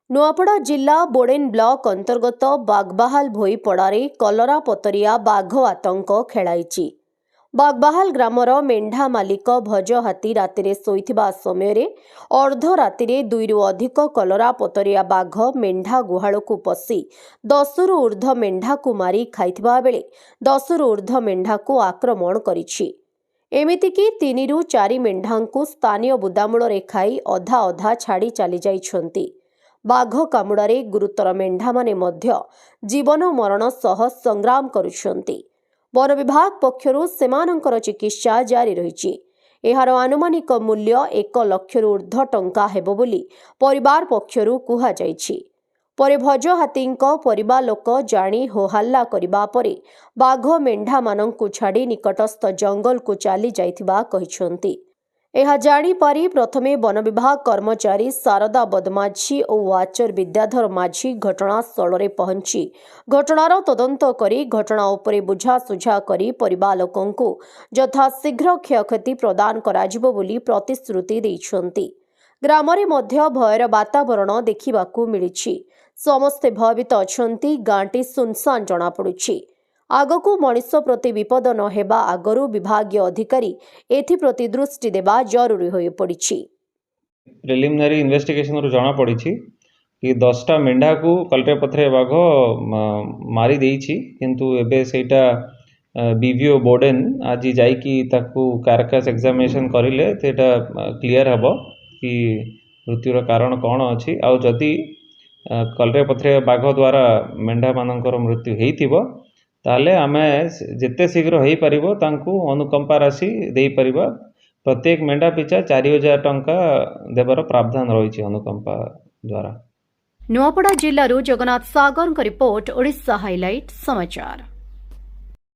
नुआपड़ा जिला बोडेन ब्लॉक अंतर्गत बागबाहाल भोईपड़ारे कलरापतरिया बाघ आतंक खेलाइछि। बागबाहाल ग्रामर मेंढा मालिक भज हाथी रातिरे शोइथिबा समयरे अर्धरातिरे 2 रु अधिक कलरापतरिया बाघ मेंढा गुहाळकु पशि 10 रु ऊर्ध्व मेंढाकु मारी खाइथिबा बेले 10 रु ऊर्ध्व मेंढाकु आक्रमण करिछि। एमितिकी 3 रु 4 मेंढांकु स्थानीय बुदामूଳରେ खाई अधा अधा छाड़ी चली जाइछन्ति। बाघ कामुड़ारे गुरुतर मेंढा माने मध्य जीवन मरण सह संग्राम करुछन्ति। वन विभाग पक्षरु सेमानंकर चिकित्सा जारी रहिछि। एहार आनुमानिक मूल्य 1 लाख रु ऊर्ध्व टंका हेबो बोली परिवार पक्षरु कुहा जाइछि। परे भज हाथींक परिवार लोक जानी होहल्ला करिबा परे बाघ मेंढा मानंकु छाड़ी निकटस्थ जंगल को चली जाइथिबा कहिछन्ति। एहा जानी पारी प्रथमे वन विभाग कर्मचारी शारदा बदमाझी और वाचर विद्याधर माझी घटनास्थल पहुंची घटनार तदंत करी घटना उपरे बुझासुझा करी परिवार लोकंकु यथाशीघ्र क्षयक्षति प्रदान कराजिबो बोली प्रतिश्रुति दैछन्ति। ग्रामरे मध्य भयर वातावरण देखिबाकू मिलिछि। समस्ते भयभीत अछन्ति। गांटी सुनसान जणा पडुछि। आगकू मनिष प्रति विपद न हेबा आगरू विभागीय अधिकारी एथिप्रति दृष्टि देबा जरूरी होई पड़िछि। प्रिलिमिनारी इन्वेस्टिगेशन रु जणा पड़िछि कि 10टा मेंढा को कलरेपथरे बाघ मारी देइछि, किंतु एबे सेटा बीवीओ बोर्डेन आज जाइकी ताकू कारकास एग्जामिनेशन करिले सेटा क्लियर हबो कि मृत्युर कारण कौन अछि। आ जदि कलरेपथरे बाघ द्वारा मेंढा मानकर मृत्यु हेइथिबो ताले आमे जेते शीघ्र हो पारिबो तांकू अनुकंपा राशि दे परिबा। प्रत्येक मेंढा पिछा 4000 टंका देवर प्रावधान रही अनुकंपा द्वारा। नुआपड़ा जिल्लारू जगन्नाथ सागर रिपोर्ट, ओडिशा हाइलाइट समाचार।